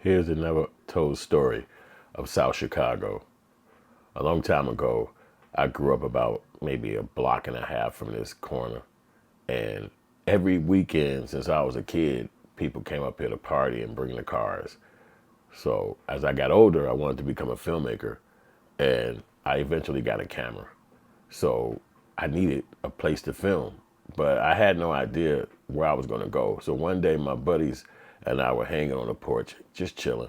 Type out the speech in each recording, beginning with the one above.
Here's a never told story of South Chicago. A long time ago, I grew up about maybe a block and a half from this corner. And every weekend since I was a kid, people came up here to party and bring the cars. So as I got older, I wanted to become a filmmaker. And I eventually got a camera. So I needed a place to film, but I had no idea where I was going to go. So one day my buddies and I were hanging on the porch, just chilling.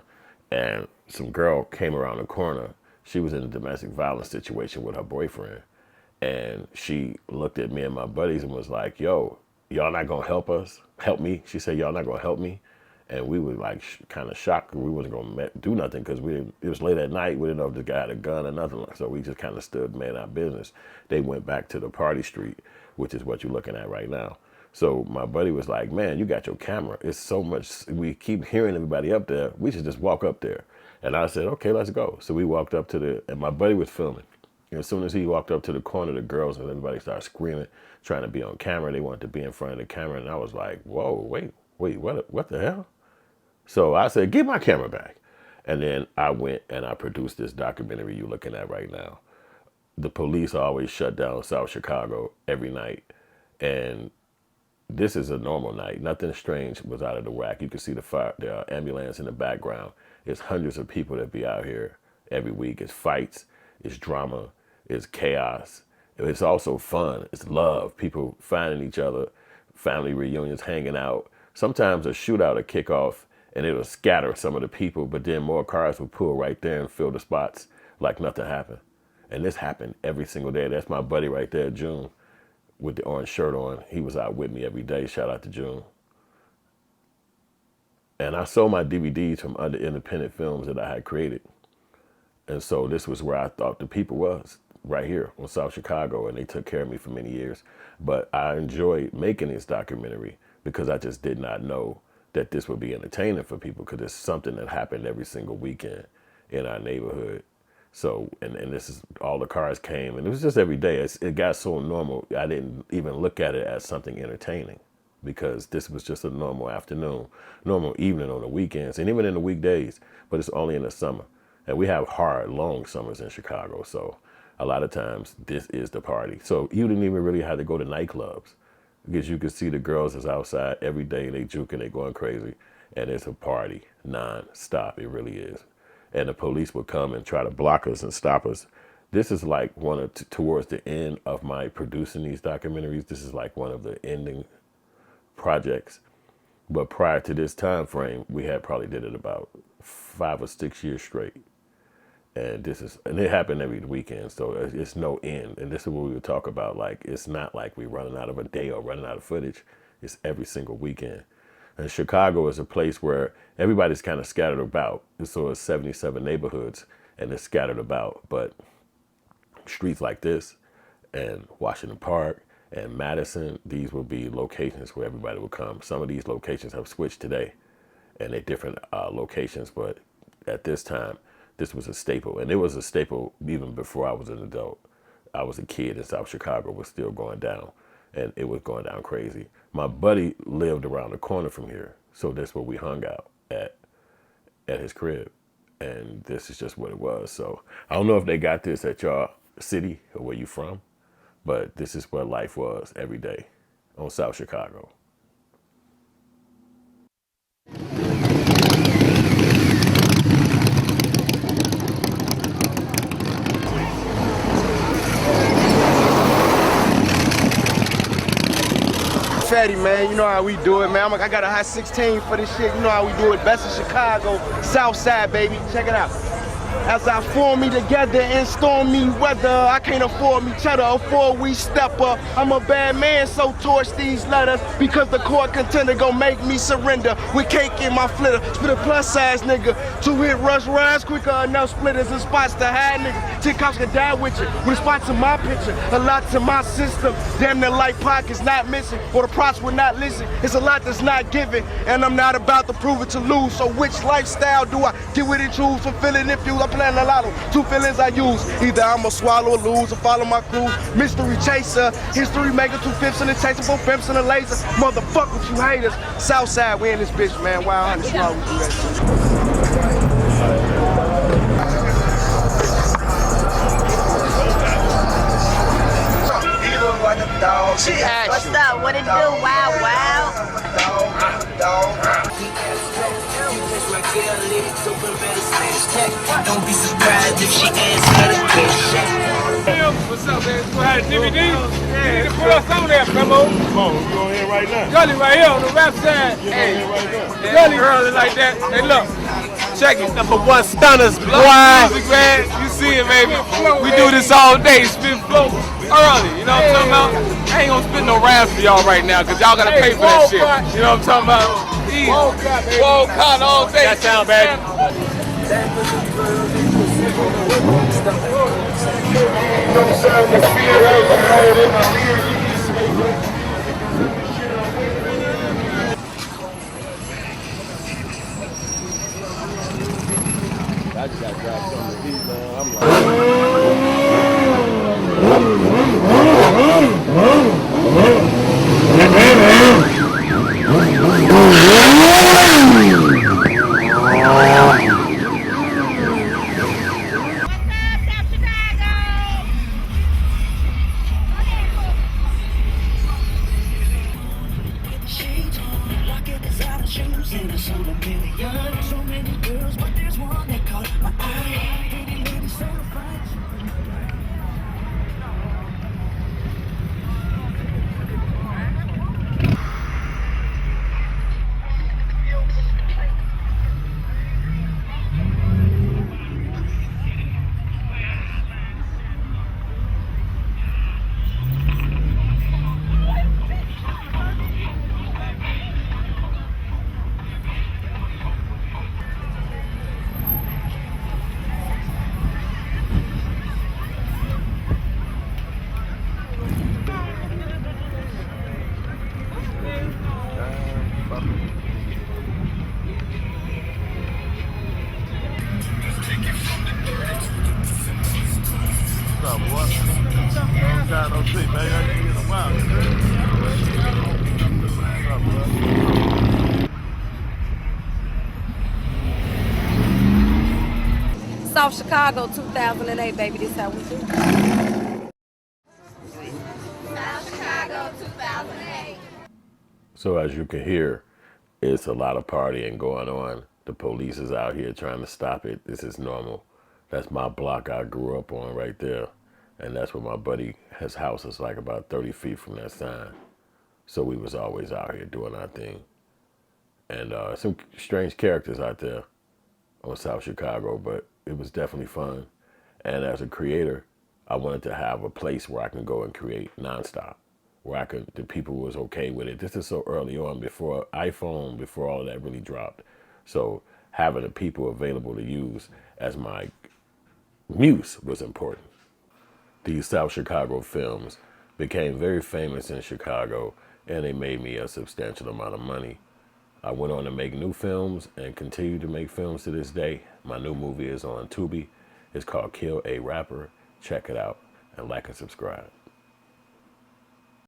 And some girl came around the corner. She was in a domestic violence situation with her boyfriend. And she looked at me and my buddies and was like, yo, y'all not going to help us? Help me? She said, y'all not going to help me? And we were like kind of shocked. We wasn't going to do nothing because it was late at night. We didn't know if the guy had a gun or nothing. So we just kind of stood, man, our business. They went back to the party street, which is what you're looking at right now. So my buddy was like, man, you got your camera. It's so much. We keep hearing everybody up there. We should just walk up there. And I said, okay, let's go. So we walked up and my buddy was filming. And as soon as he walked up to the corner, the girls and everybody started screaming, trying to be on camera. They wanted to be in front of the camera. And I was like, whoa, wait, what the hell? So I said, give my camera back. And then I went and I produced this documentary you're looking at right now. The police always shut down South Chicago every night. And this is a normal night. Nothing strange was out of the whack. You can see the ambulance in the background. It's hundreds of people that be out here every week. It's fights, it's drama, it's chaos. It's also fun. It's love. People finding each other, family reunions, hanging out. Sometimes a shootout will kick off and it'll scatter some of the people, but then more cars will pull right there and fill the spots like nothing happened. And this happened every single day. That's my buddy right there, June, with the orange shirt on. He was out with me every day. Shout out to June. And I sold my DVDs from other independent films that I had created. And so this was where I thought the people was, right here on South Chicago, and they took care of me for many years. But I enjoyed making this documentary because I just did not know that this would be entertaining for people, because it's something that happened every single weekend in our neighborhood. So, and this is, all the cars came, and it was just every day. It got so normal, I didn't even look at it as something entertaining, because this was just a normal afternoon, normal evening on the weekends, and even in the weekdays, but it's only in the summer. And we have hard, long summers in Chicago, so a lot of times this is the party. So you didn't even really have to go to nightclubs, because you could see the girls is outside every day, they juking, they going crazy, and it's a party non-stop. It really is. And the police would come and try to block us and stop us. This is like towards the end of my producing these documentaries. This is like one of the ending projects. But prior to this time frame, we had probably did it about 5 or 6 years straight. And it happened every weekend, so it's no end. And this is what we would talk about. Like, it's not like we're running out of a day or running out of footage. It's every single weekend. And Chicago is a place where everybody's kind of scattered about. So it's 77 neighborhoods, and it's scattered about. But streets like this, and Washington Park, and Madison, these will be locations where everybody will come. Some of these locations have switched today, and they're different locations. But at this time, this was a staple. And it was a staple even before I was an adult. I was a kid, and South Chicago was still going down. And it was going down crazy. My buddy lived around the corner from here, so that's where we hung out at his crib. And this is just what it was. So I don't know if they got this at your city or where you from, but this is where life was every day on South Chicago. Fatty, man, you know how we do it, man. I got a hot 16 for this shit. You know how we do it. Best in Chicago, South Side, baby. Check it out. As I form me together in stormy weather, I can't afford me cheddar before we step up. I'm a bad man, so torch these letters, because the court contender gon' make me surrender. With cake in my flitter, spit a plus size nigga. 2-hit rush rides quicker, enough splitters and spots to hide niggas. 10 cops can die with you, with spots in my picture. A lot to my system, damn near like pockets not missing, or the props would not listen. It's a lot that's not given, and I'm not about to prove it to lose. So which lifestyle do I get with it, choose fulfilling if you playing a lotto. Two feelings I use. Either I'ma swallow or lose or follow my crew. Mystery chaser, history maker, 2/5 in the chaser, 4/5 in the laser. Motherfuck with you haters. Southside, we in this bitch, man. Wild 100 strong with you guys. What's up? What it do? Wow, wow. Don't be surprised if she asks for the cash. What's up, man? You had a DVD? Yeah. You put us on there, Venmo. Come on, we on here right now. Gully right here on the left side. Hey, Gully early like that. Hey, look. Check it. #1 stunners, boy. Music, man. You see it, baby. We do this all day. Spin flow early. You know what I'm talking about? I ain't gonna spit no raps for y'all right now, cause y'all gotta pay for that shit. You know what I'm talking about? Easy. Wall cotton all day. That sound, baby. I just got to grab some of these, man. I'm like... So many girls, but there's one that caught my eye. Pretty lady, so fine. South Chicago 2008, baby, this how we do. South Chicago 2008. So as you can hear, it's a lot of partying going on. The police is out here trying to stop it. This is normal. That's my block I grew up on right there. And that's where my buddy, his house is like about 30 feet from that sign. So we was always out here doing our thing. And some strange characters out there on South Chicago, but it was definitely fun. And as a creator, I wanted to have a place where I can go and create nonstop, where the people was okay with it. This is so early on, before iPhone, before all of that really dropped. So having the people available to use as my muse was important. These South Chicago films became very famous in Chicago, and they made me a substantial amount of money. I went on to make new films and continue to make films to this day. My new movie is on Tubi. It's called Kill a Rapper. Check it out and like and subscribe.